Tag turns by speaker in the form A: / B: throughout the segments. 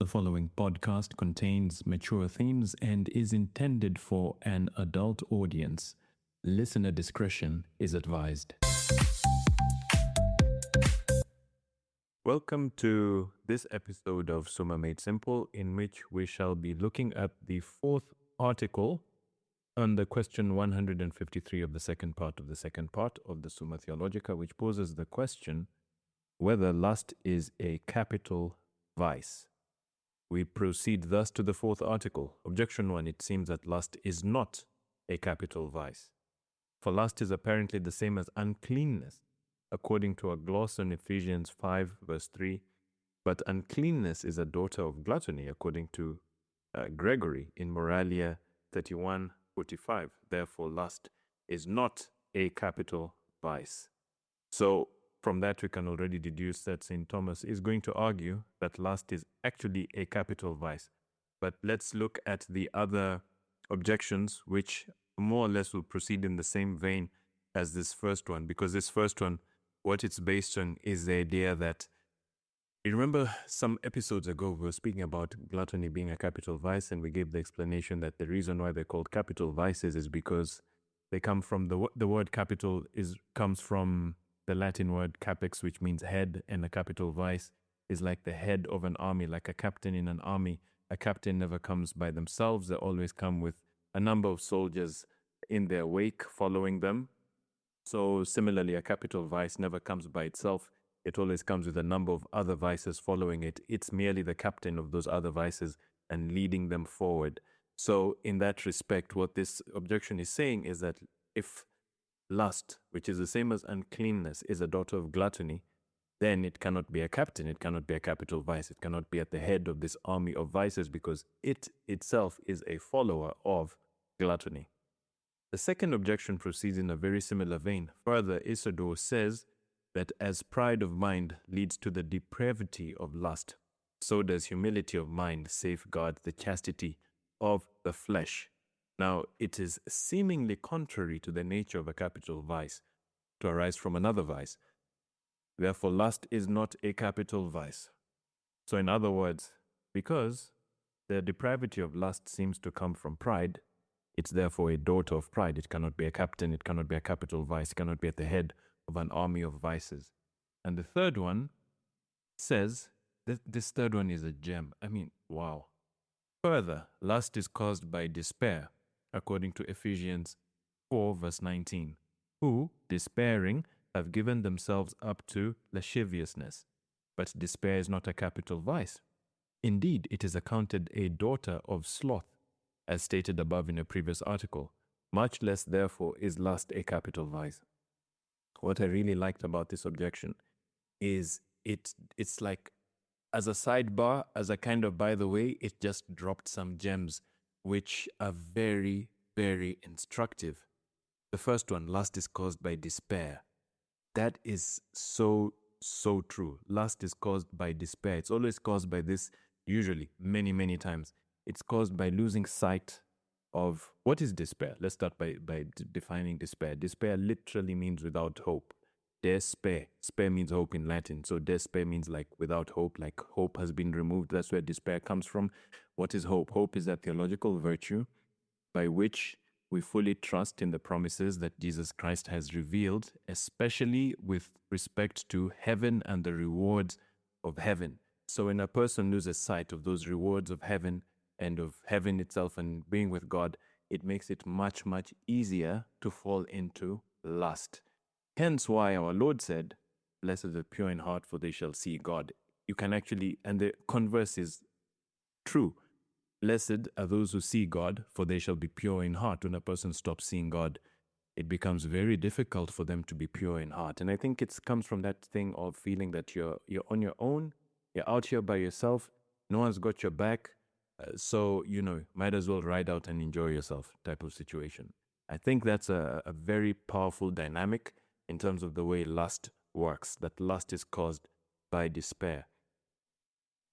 A: The following podcast contains mature themes and is intended for an adult audience. Listener discretion is advised. Welcome to this episode of Summa Made Simple, in which we shall be looking at the fourth article on the question 153 of the second part of the Summa Theologica, which poses the question whether lust is a capital vice. We proceed thus to the fourth article. Objection 1. It seems that lust is not a capital vice. For lust is apparently the same as uncleanness, according to a gloss on Ephesians 5 verse 3. But uncleanness is a daughter of gluttony, according to Gregory in Moralia 31:45. Therefore, lust is not a capital vice. So, from that, we can already deduce that St. Thomas is going to argue that lust is actually a capital vice. But let's look at the other objections, which more or less will proceed in the same vein as this first one, because this first one, what it's based on is the idea that, you remember some episodes ago, we were speaking about gluttony being a capital vice, and we gave the explanation that the reason why they're called capital vices is because they come from the word capital comes from the Latin word capex, which means head, and a capital vice is like the head of an army, like a captain in an army. A captain never comes by themselves. They always come with a number of soldiers in their wake following them. So similarly, a capital vice never comes by itself. It always comes with a number of other vices following it. It's merely the captain of those other vices and leading them forward. So in that respect, what this objection is saying is that if lust, which is the same as uncleanness, is a daughter of gluttony, then it cannot be a captain, it cannot be a capital vice, it cannot be at the head of this army of vices, because it itself is a follower of gluttony. The second objection proceeds in a very similar vein. Further, Isidore says that as pride of mind leads to the depravity of lust, so does humility of mind safeguard the chastity of the flesh. Now, it is seemingly contrary to the nature of a capital vice to arise from another vice. Therefore, lust is not a capital vice. So, in other words, because the depravity of lust seems to come from pride, it's therefore a daughter of pride. It cannot be a captain, it cannot be a capital vice, it cannot be at the head of an army of vices. And the third one says, this third one is a gem. I mean, wow. Further, lust is caused by despair, according to Ephesians 4 verse 19, who, despairing, have given themselves up to lasciviousness. But despair is not a capital vice. Indeed, it is accounted a daughter of sloth, as stated above in a previous article. Much less, therefore, is lust a capital vice. What I really liked about this objection is it's like, as a sidebar, as a kind of by the way, it just dropped some gems which are very, very instructive. The first one, lust is caused by despair. That is so true. Lust is caused by despair. It's always caused by this, usually, many, many times. It's caused by losing sight of what is despair. Let's start by defining despair. Despair literally means without hope. Despair. Spare means hope in Latin. So despair means like without hope, like hope has been removed. That's where despair comes from. What is hope? Hope is that theological virtue by which we fully trust in the promises that Jesus Christ has revealed, especially with respect to heaven and the rewards of heaven. So when a person loses sight of those rewards of heaven and of heaven itself and being with God, it makes it much, much easier to fall into lust. Hence why our Lord said, "Blessed are the pure in heart, for they shall see God." You can actually, and the converse is true. Blessed are those who see God, for they shall be pure in heart. When a person stops seeing God, it becomes very difficult for them to be pure in heart. And I think it comes from that thing of feeling that you're on your own, you're out here by yourself, no one's got your back, so, might as well ride out and enjoy yourself type of situation. I think that's a very powerful dynamic in terms of the way lust works, that lust is caused by despair.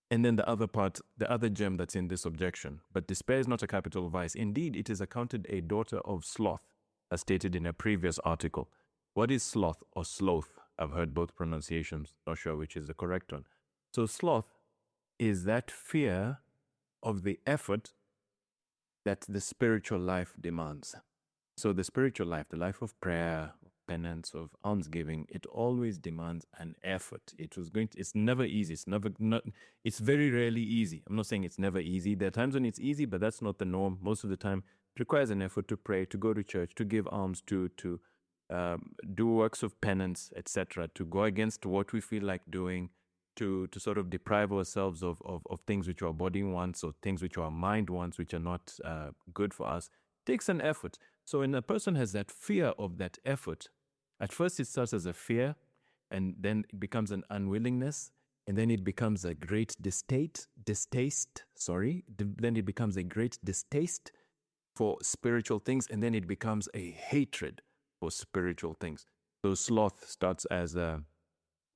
A: And then the other gem that's in this objection, but despair is not a capital vice. Indeed, it is accounted a daughter of sloth, as stated in a previous article. What is sloth or sloth? I've heard both pronunciations, not sure which is the correct one. So sloth is that fear of the effort that the spiritual life demands. So the spiritual life, the life of prayer, penance, of almsgiving, it always demands an effort. It's never easy. It's very rarely easy. I'm not saying it's never easy. There are times when it's easy, but that's not the norm. Most of the time, it requires an effort to pray, to go to church, to give alms, to do works of penance, etc., to go against what we feel like doing, to sort of deprive ourselves of things which our body wants or things which our mind wants, which are not good for us. It takes an effort. So when a person has that fear of that effort, at first it starts as a fear, and then it becomes an unwillingness, and then it becomes a great then it becomes a great distaste for spiritual things, and then it becomes a hatred for spiritual things. So sloth starts as a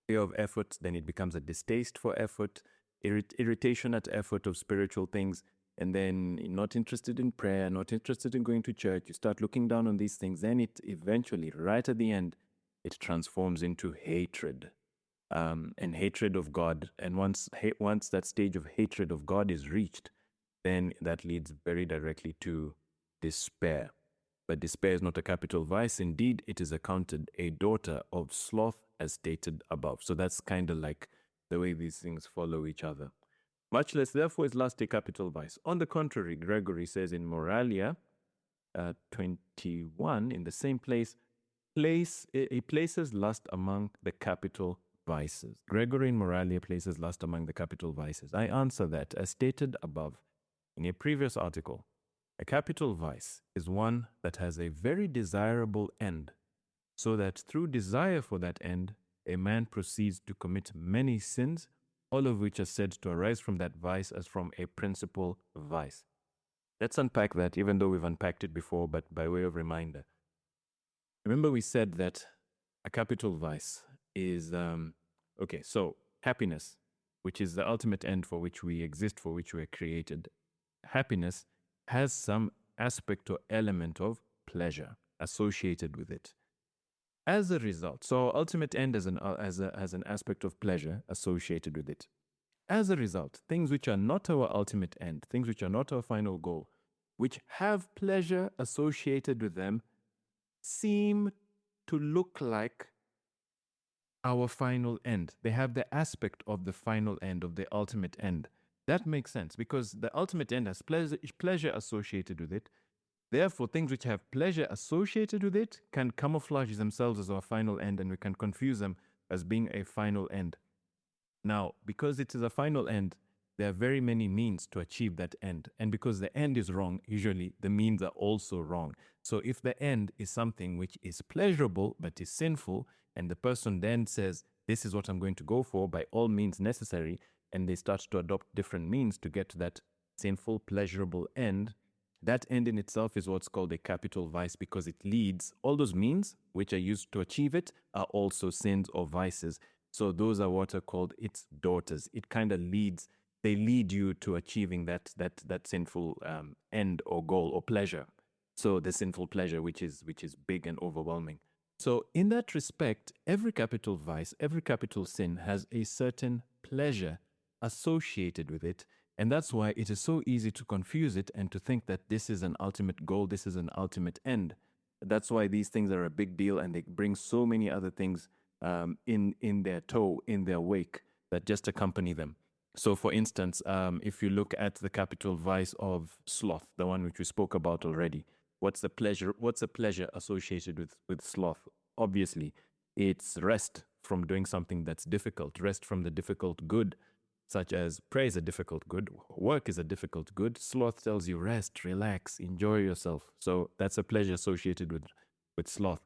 A: fear of effort, then it becomes a distaste for effort, irritation at effort of spiritual things, and then not interested in prayer, not interested in going to church. You start looking down on these things, then it eventually, right at the end, it transforms into hatred, and hatred of God. And once that stage of hatred of God is reached, then that leads very directly to despair. But despair is not a capital vice. Indeed, it is accounted a daughter of sloth, as stated above. So that's kind of like the way these things follow each other. Much less, therefore, is lust a capital vice. On the contrary, Gregory says in Moralia 21, in the same place, he places lust among the capital vices. Gregory in Moralia places lust among the capital vices. I answer that, as stated above in a previous article, a capital vice is one that has a very desirable end, so that through desire for that end, a man proceeds to commit many sins, all of which are said to arise from that vice as from a principal vice. Let's unpack that, even though we've unpacked it before, but by way of reminder. Remember we said that a capital vice is, so happiness, which is the ultimate end for which we exist, for which we are created. Happiness has some aspect or element of pleasure associated with it. As a result, so ultimate end has an aspect of pleasure associated with it. As a result, things which are not our ultimate end, things which are not our final goal, which have pleasure associated with them, seem to look like our final end. They have the aspect of the final end, of the ultimate end. That makes sense because the ultimate end has pleasure associated with it. Therefore, things which have pleasure associated with it can camouflage themselves as our final end, and we can confuse them as being a final end. Now, because it is a final end, there are very many means to achieve that end. And because the end is wrong, usually the means are also wrong. So if the end is something which is pleasurable but is sinful, and the person then says, this is what I'm going to go for by all means necessary, and they start to adopt different means to get to that sinful, pleasurable end, that end in itself is what's called a capital vice, because it leads, all those means which are used to achieve it are also sins or vices. So those are what are called its daughters. It kind of they lead you to achieving that sinful end or goal or pleasure. So the sinful pleasure, which is big and overwhelming. So in that respect, every capital vice, every capital sin has a certain pleasure associated with it. And that's why it is so easy to confuse it and to think that this is an ultimate goal, this is an ultimate end. That's why these things are a big deal, and they bring so many other things in their tow, in their wake, that just accompany them. So for instance, if you look at the capital vice of sloth, the one which we spoke about already, what's the pleasure associated with sloth? Obviously, it's rest from doing something that's difficult, rest from the difficult good, such as prayer is a difficult good, work is a difficult good. Sloth tells you rest, relax, enjoy yourself. So that's a pleasure associated with sloth,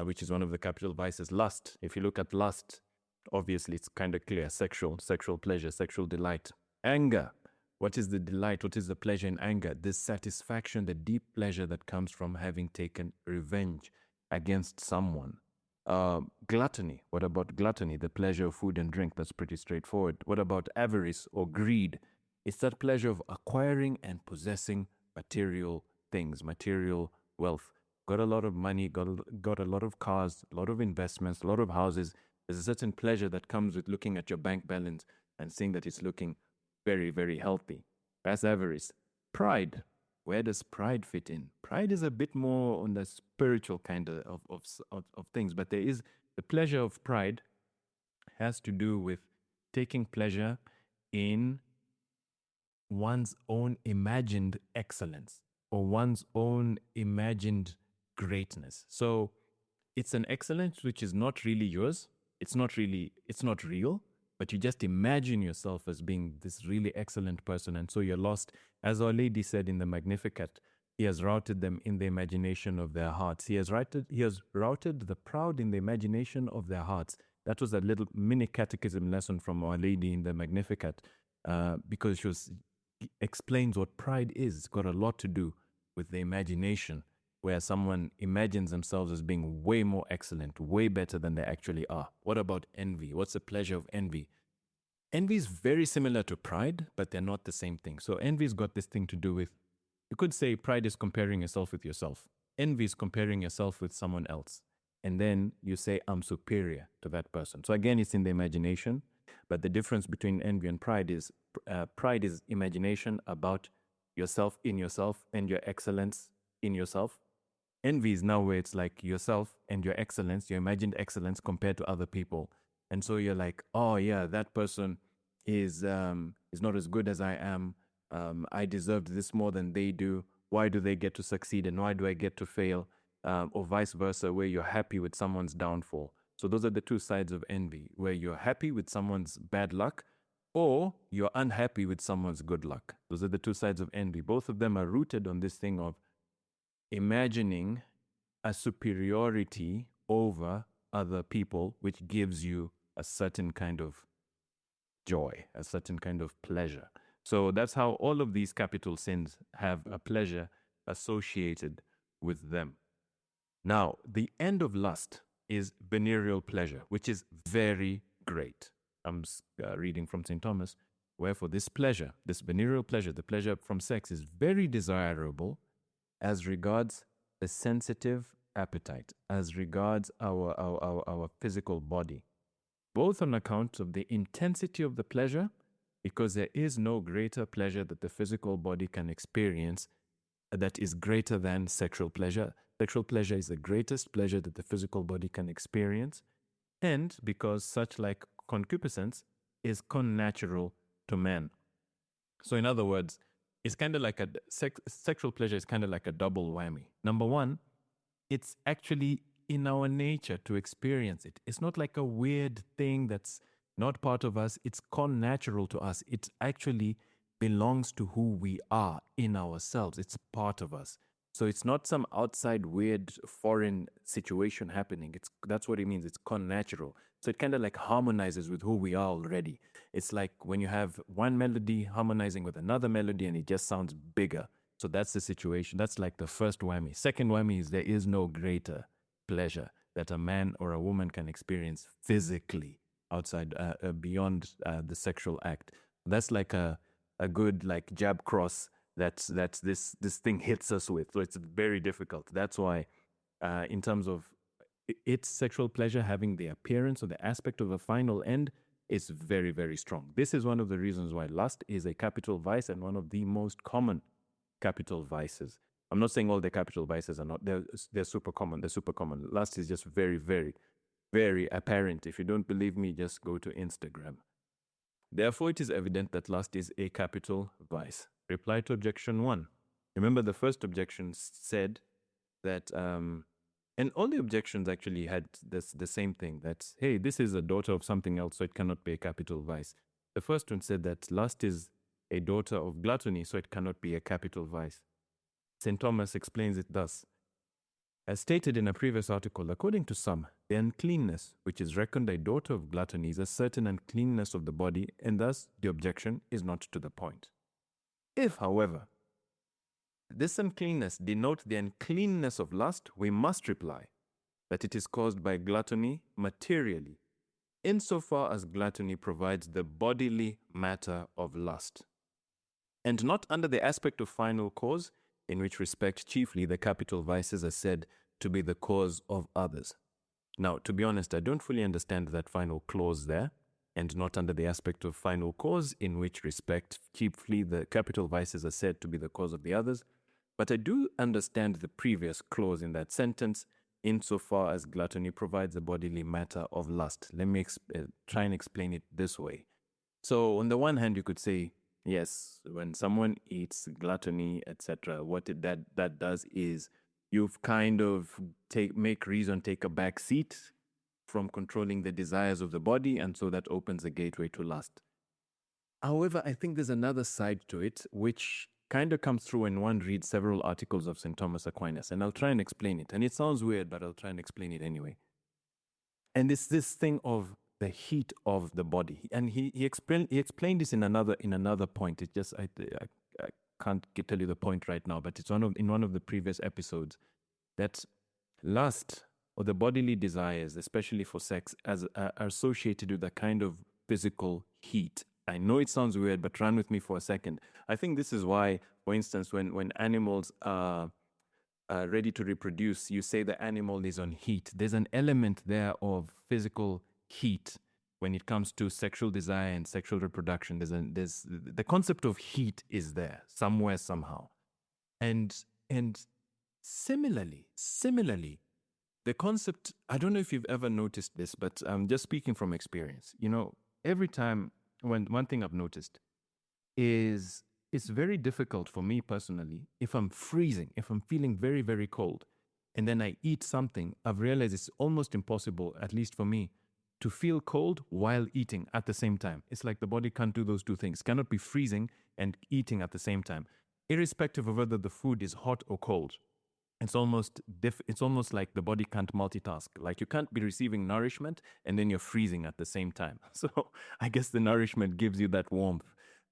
A: which is one of the capital vices. Lust, if you look at lust, obviously it's kind of clear, sexual pleasure, sexual delight. Anger, what is the delight? What is the pleasure in anger? The satisfaction, the deep pleasure that comes from having taken revenge against someone. Gluttony. What about gluttony? The pleasure of food and drink. That's pretty straightforward. What about avarice or greed? It's that pleasure of acquiring and possessing material things, material wealth. Got a lot of money, got a lot of cars, a lot of investments, a lot of houses. There's a certain pleasure that comes with looking at your bank balance and seeing that it's looking very, very healthy. That's avarice. Pride. Where does pride fit in? Pride is a bit more on the spiritual kind of things, but there is the pleasure of pride has to do with taking pleasure in one's own imagined excellence or one's own imagined greatness. So it's an excellence which is not really yours. It's not real, but you just imagine yourself as being this really excellent person. And so you're lost. As Our Lady said in the Magnificat, He has routed them in the imagination of their hearts. He has routed the proud in the imagination of their hearts. That was a little mini catechism lesson from Our Lady in the Magnificat, because she explains what pride is. It's got a lot to do with the imagination, where someone imagines themselves as being way more excellent, way better than they actually are. What about envy? What's the pleasure of envy? Envy is very similar to pride, but they're not the same thing. So envy's got this thing to do with, you could say pride is comparing yourself with yourself. Envy is comparing yourself with someone else. And then you say, I'm superior to that person. So again, it's in the imagination. But the difference between envy and pride is imagination about yourself in yourself and your excellence in yourself. Envy is now where it's like yourself and your excellence, your imagined excellence compared to other people. And so you're like, oh yeah, that person is not as good as I am. I deserved this more than they do. Why do they get to succeed and why do I get to fail? Or vice versa, where you're happy with someone's downfall. So those are the two sides of envy, where you're happy with someone's bad luck or you're unhappy with someone's good luck. Those are the two sides of envy. Both of them are rooted on this thing of imagining a superiority over other people, which gives you a certain kind of joy, a certain kind of pleasure. So that's how all of these capital sins have a pleasure associated with them. Now, the end of lust is venereal pleasure, which is very great. I'm reading from St. Thomas. Wherefore, this pleasure, this venereal pleasure, the pleasure from sex, is very desirable as regards the sensitive appetite, as regards our physical body, both on account of the intensity of the pleasure, because there is no greater pleasure that the physical body can experience that is greater than sexual pleasure. Sexual pleasure is the greatest pleasure that the physical body can experience, and because such like concupiscence is connatural to man. So in other words, it's kind of like sexual pleasure is kind of like a double whammy. Number one, it's actually in our nature to experience it. It's not like a weird thing that's not part of us. It's connatural to us. It actually belongs to who we are in ourselves. It's part of us. So it's not some outside weird foreign situation happening. That's what it means. It's connatural. So it kind of like harmonizes with who we are already. It's like when you have one melody harmonizing with another melody and it just sounds bigger. So that's the situation. That's like the first whammy. Second whammy is there is no greater pleasure that a man or a woman can experience physically outside, beyond the sexual act. That's like a good like jab cross that's this thing hits us with. So it's very difficult. That's why in terms of its sexual pleasure having the appearance or the aspect of a final end is very, very strong. This is one of the reasons why lust is a capital vice and one of the most common capital vices. I'm not saying all the capital vices are not. They're super common. They're super common. Lust is just very, very, very apparent. If you don't believe me, just go to Instagram. Therefore, it is evident that lust is a capital vice. Reply to objection 1. Remember, the first objection said that, and all the objections actually had the same thing, that, hey, this is a daughter of something else, so it cannot be a capital vice. The first one said that lust is a daughter of gluttony, so it cannot be a capital vice. St. Thomas explains it thus. As stated in a previous article, according to some, the uncleanness, which is reckoned a daughter of gluttony, is a certain uncleanness of the body, and thus the objection is not to the point. If, however, this uncleanness denote the uncleanness of lust, we must reply that it is caused by gluttony materially, insofar as gluttony provides the bodily matter of lust, and not under the aspect of final cause, in which respect chiefly the capital vices are said to be the cause of others. Now, to be honest, I don't fully understand that final clause there, and not under the aspect of final cause, in which respect, chiefly the capital vices are said to be the cause of the others. But I do understand the previous clause in that sentence, insofar as gluttony provides a bodily matter of lust. Let me try and explain it this way. So, on the one hand, you could say, yes, when someone eats gluttony, etc., that does is you've kind of make reason take a back seat from controlling the desires of the body, and so that opens a gateway to lust. However, I think there's another side to it, which kind of comes through when one reads several articles of St. Thomas Aquinas, and I'll try and explain it. And it sounds weird, but I'll try and explain it anyway. And it's this thing of the heat of the body, and he explained this in another point. It just I can't tell you the point right now, but it's in one of the previous episodes, that lust or the bodily desires, especially for sex, are associated with a kind of physical heat. I know it sounds weird, but run with me for a second. I think this is why, for instance, when animals are ready to reproduce, you say the animal is on heat. There's an element there of physical heat when it comes to sexual desire and sexual reproduction. There's the concept of heat is there somewhere, somehow. And similarly, the concept, I don't know if you've ever noticed this, but I'm just speaking from experience. Every time, one thing I've noticed is it's very difficult for me personally, if I'm freezing, if I'm feeling very, very cold, and then I eat something, I've realized it's almost impossible, at least for me, to feel cold while eating at the same time. It's like the body can't do those two things, cannot be freezing and eating at the same time, irrespective of whether the food is hot or cold. It's almost like the body can't multitask. Like you can't be receiving nourishment and then you're freezing at the same time. So I guess the nourishment gives you that warmth.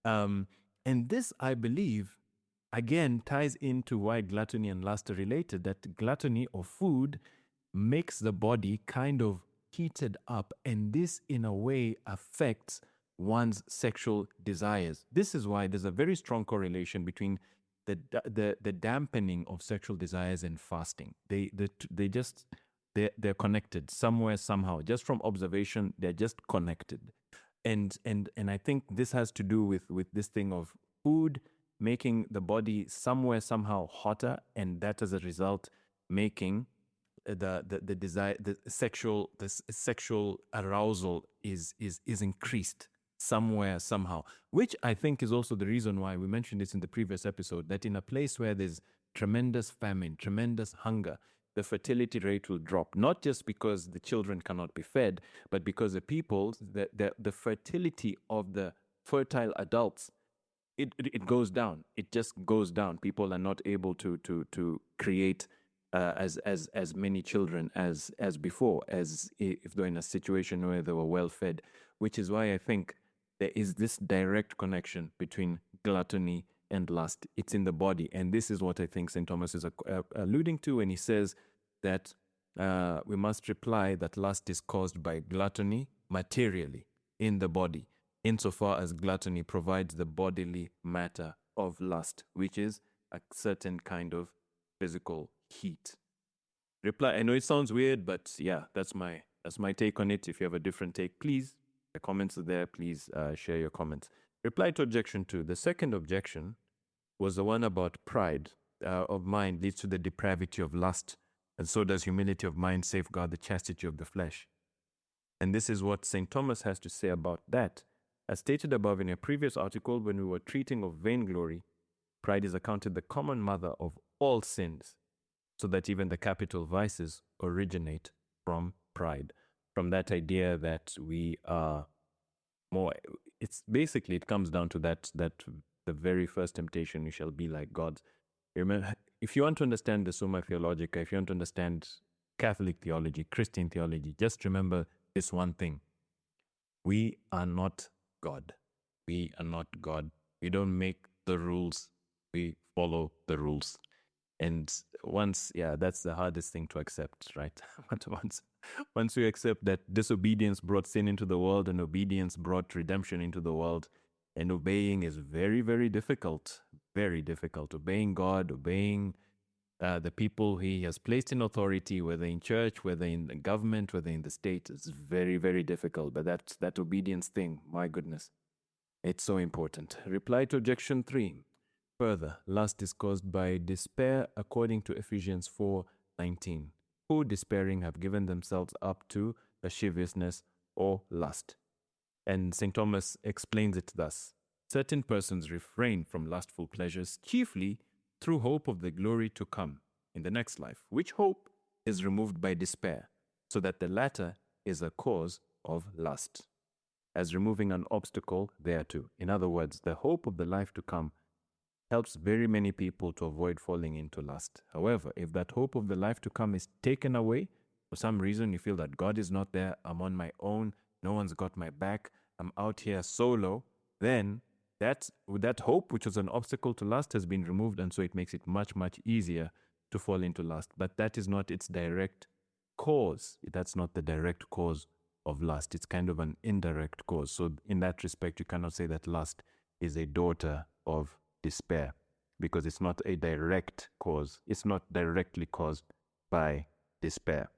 A: And this, I believe, again, ties into why gluttony and lust are related, that gluttony or food makes the body kind of heated up, and this, in a way, affects one's sexual desires. This is why there's a very strong correlation between the dampening of sexual desires and fasting. They're connected somewhere, somehow. Just from observation, they're just connected. And I think this has to do with this thing of food making the body somewhere, somehow hotter, and that as a result making the desire, the sexual arousal is increased somewhere, somehow, which I think is also the reason why we mentioned this in the previous episode, that in a place where there's tremendous famine, tremendous hunger, the fertility rate will drop, not just because the children cannot be fed, but because the fertility of the fertile adults, it goes down. It just goes down. People are not able to create as many children as before, as if they're in a situation where they were well fed, which is why I think there is this direct connection between gluttony and lust. It's in the body. And this is what I think St. Thomas is alluding to when he says that we must reply that lust is caused by gluttony materially in the body, insofar as gluttony provides the bodily matter of lust, which is a certain kind of physical heat. Reply, I know it sounds weird, but yeah, that's my take on it. If you have a different take, please, the comments are there. Please share your comments. Reply to objection 2. The second objection was the one about pride of mind leads to the depravity of lust, and so does humility of mind safeguard the chastity of the flesh. And this is what St. Thomas has to say about that. As stated above in a previous article, when we were treating of vainglory, pride is accounted the common mother of all sins, so that even the capital vices originate from pride, from that idea that we are more. It's basically, it comes down to that the very first temptation, you shall be like God. Remember, if you want to understand the Summa Theologica, if you want to understand Catholic theology, Christian theology, just remember this one thing. We are not God. We are not God. We don't make the rules. We follow the rules. And that's the hardest thing to accept, right? But once you accept that disobedience brought sin into the world and obedience brought redemption into the world, and obeying is very, very difficult, very difficult. Obeying God, obeying the people he has placed in authority, whether in church, whether in the government, whether in the state. It's very, very difficult. But that's that obedience thing. My goodness. It's so important. Reply to objection 3. Further, lust is caused by despair according to Ephesians 4:19, who despairing have given themselves up to lasciviousness or lust. And St. Thomas explains it thus: certain persons refrain from lustful pleasures chiefly through hope of the glory to come in the next life, which hope is removed by despair, so that the latter is a cause of lust, as removing an obstacle thereto. In other words, the hope of the life to come helps very many people to avoid falling into lust. However, if that hope of the life to come is taken away, for some reason you feel that God is not there, I'm on my own, no one's got my back, I'm out here solo, then that hope, which was an obstacle to lust, has been removed, and so it makes it much, much easier to fall into lust. But that is not its direct cause. That's not the direct cause of lust. It's kind of an indirect cause. So in that respect, you cannot say that lust is a daughter of despair, because it's not a direct cause. It's not directly caused by despair.